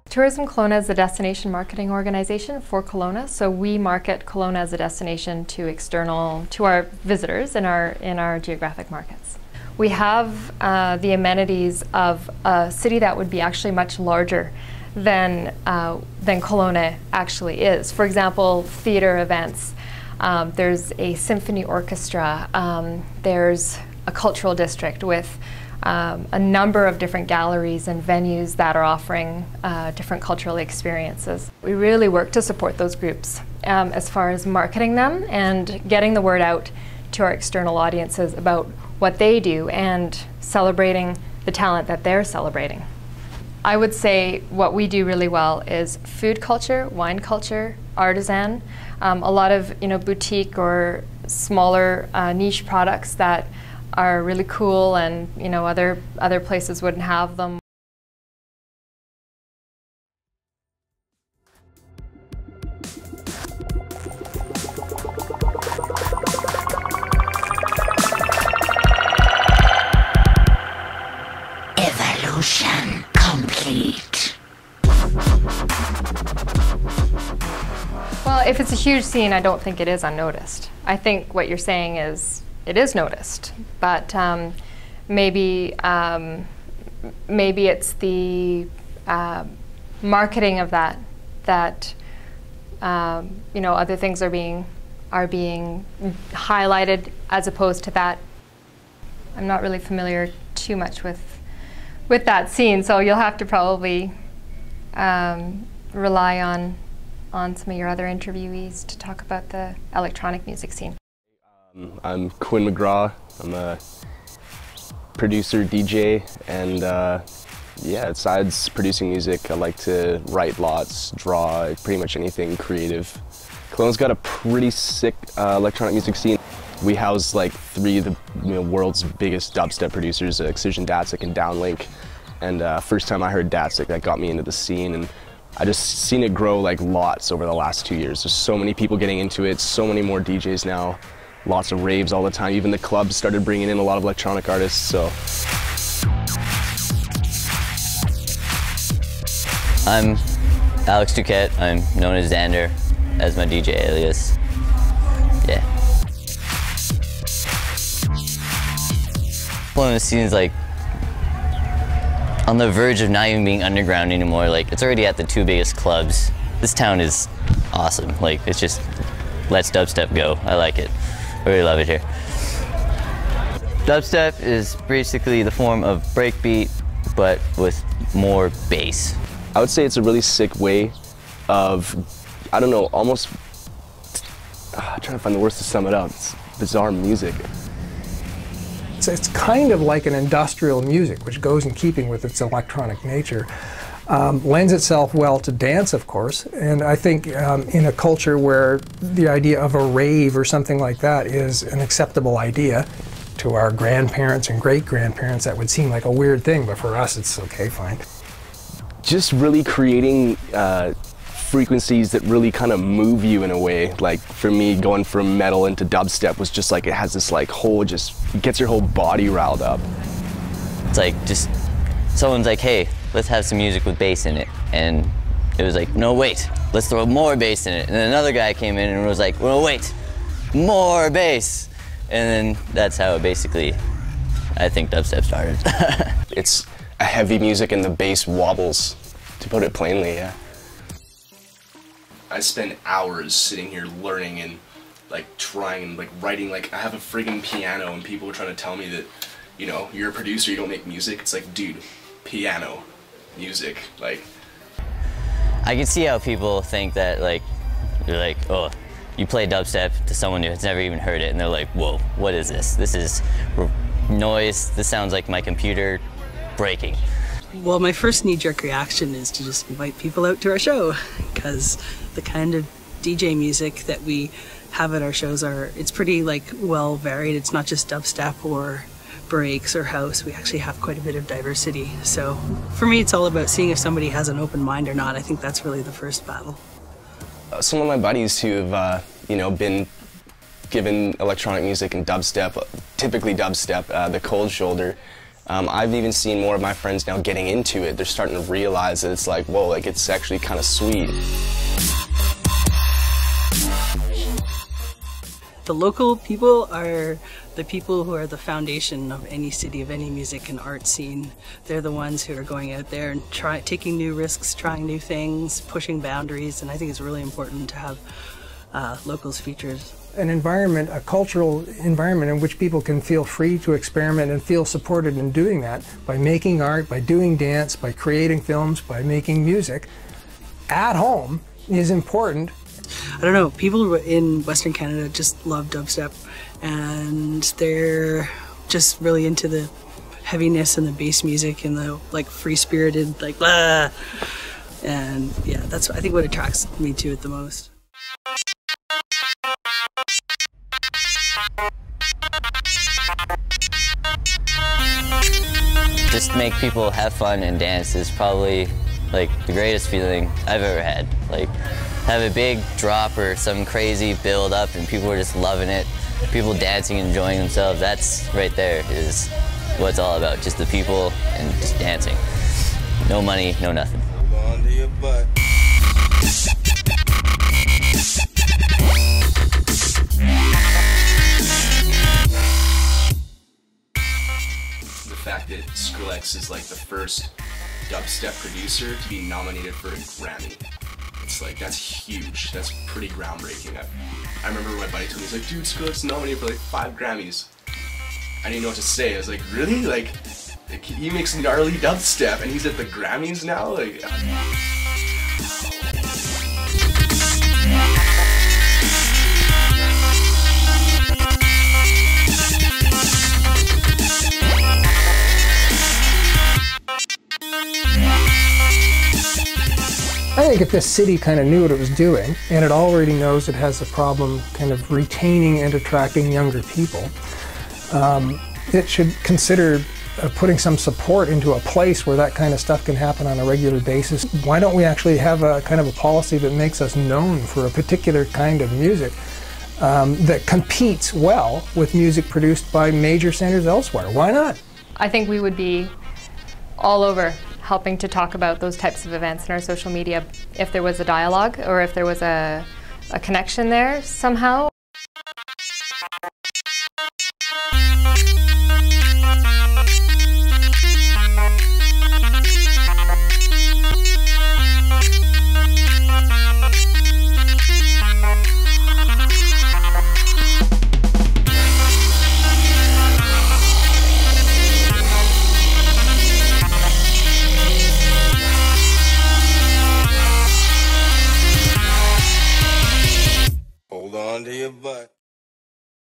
Tourism Kelowna is a destination marketing organization for Kelowna, so we market Kelowna as a destination to our visitors in our geographic markets. We have the amenities of a city that would be actually much larger than Kelowna actually is. For example, theater events. There's a symphony orchestra. There's a cultural district with a number of different galleries and venues that are offering different cultural experiences. We really work to support those groups as far as marketing them and getting the word out to our external audiences about what they do and celebrating the talent that they're celebrating. I would say what we do really well is food culture, wine culture, artisan, a lot of boutique or smaller niche products that are really cool and other places wouldn't have them. Evolution complete. Well, if it's a huge scene, I don't think it is unnoticed. I think what you're saying is it is noticed, but maybe it's the marketing of that other things are being highlighted as opposed to that. I'm not really familiar too much with that scene, so you'll have to probably rely on some of your other interviewees to talk about the electronic music scene. I'm Quinn McGraw. I'm a producer, DJ, and yeah, besides producing music, I like to write lots, draw, pretty much anything creative. Kelowna's got a pretty sick electronic music scene. We house like three of the world's biggest dubstep producers, Excision, Datsik, and Downlink. And first time I heard Datsik, that got me into the scene, and I just seen it grow like lots over the last 2 years. There's so many people getting into it, so many more DJs now. Lots of raves all the time. Even the clubs started bringing in a lot of electronic artists, so. I'm Alex Duquette. I'm known as Xander as my DJ alias. Yeah. One of the scenes like on the verge of not even being underground anymore. Like it's already at the two biggest clubs. This town is awesome. Like it's just lets dubstep go. I like it. I really love it here. Dubstep is basically the form of breakbeat, but with more bass. I would say it's a really sick way of, I don't know, almost, I'm trying to find the words to sum it up. It's bizarre music. It's kind of like an industrial music, which goes in keeping with its electronic nature. Lends itself well to dance, of course, and I think in a culture where the idea of a rave or something like that is an acceptable idea, to our grandparents and great-grandparents that would seem like a weird thing, but for us it's okay, fine. Just really creating frequencies that really kind of move you in a way. Like for me, going from metal into dubstep was just like, it has this like whole, just gets your whole body riled up. It's like just, someone's like, hey, let's have some music with bass in it. And it was like, no, wait, let's throw more bass in it. And then another guy came in and was like, well, wait, more bass. And then that's how it basically, I think dubstep started. It's a heavy music and the bass wobbles, to put it plainly, yeah. I spend hours sitting here learning and like trying and like writing, like I have a friggin' piano and people are trying to tell me that, you know, you're a producer, you don't make music. It's like, dude, piano, music, like. I can see how people think that, like, you're like, oh, you play dubstep to someone who has never even heard it, and they're like, whoa, what is this? This is noise. This sounds like my computer breaking. Well, my first knee-jerk reaction is to just invite people out to our show, because the kind of DJ music that we have at our shows it's pretty like well varied. It's not just dubstep or breaks or house. We actually have quite a bit of diversity. So for me, it's all about seeing if somebody has an open mind or not. I think that's really the first battle. Some of my buddies who have, you know, been given electronic music and dubstep, typically dubstep, the cold shoulder. I've even seen more of my friends now getting into it. They're starting to realize that it's like, whoa, like it's actually kind of sweet. The local people are the people who are the foundation of any city, of any music and art scene. They're the ones who are going out there and taking new risks, trying new things, pushing boundaries, and I think it's really important to have locals features. An environment, a cultural environment in which people can feel free to experiment and feel supported in doing that by making art, by doing dance, by creating films, by making music at home is important. I don't know, people in Western Canada just love dubstep, and they're just really into the heaviness and the bass music and the like free-spirited, like blah. And yeah, that's I think what attracts me to it the most. Just to make people have fun and dance is probably like the greatest feeling I've ever had. Like, have a big drop or some crazy build up and people are just loving it. People dancing and enjoying themselves. That's right there is what it's all about. Just the people and just dancing. No money, no nothing. Hold on to your butt. The fact that Skrillex is like the first dubstep producer to be nominated for a Grammy. It's like, that's huge. That's pretty groundbreaking. I remember my buddy told me, he's like, dude, Skrillex is nominated for like 5 Grammys. I didn't know what to say. I was like, really? Like he makes gnarly dubstep and he's at the Grammys now? Like. I think if this city kind of knew what it was doing, and it already knows it has a problem kind of retaining and attracting younger people, it should consider putting some support into a place where that kind of stuff can happen on a regular basis. Why don't we actually have a kind of a policy that makes us known for a particular kind of music that competes well with music produced by major centers elsewhere? Why not? I think we would be all over helping to talk about those types of events in our social media if there was a dialogue or if there was a connection there somehow. Hold on to your butt.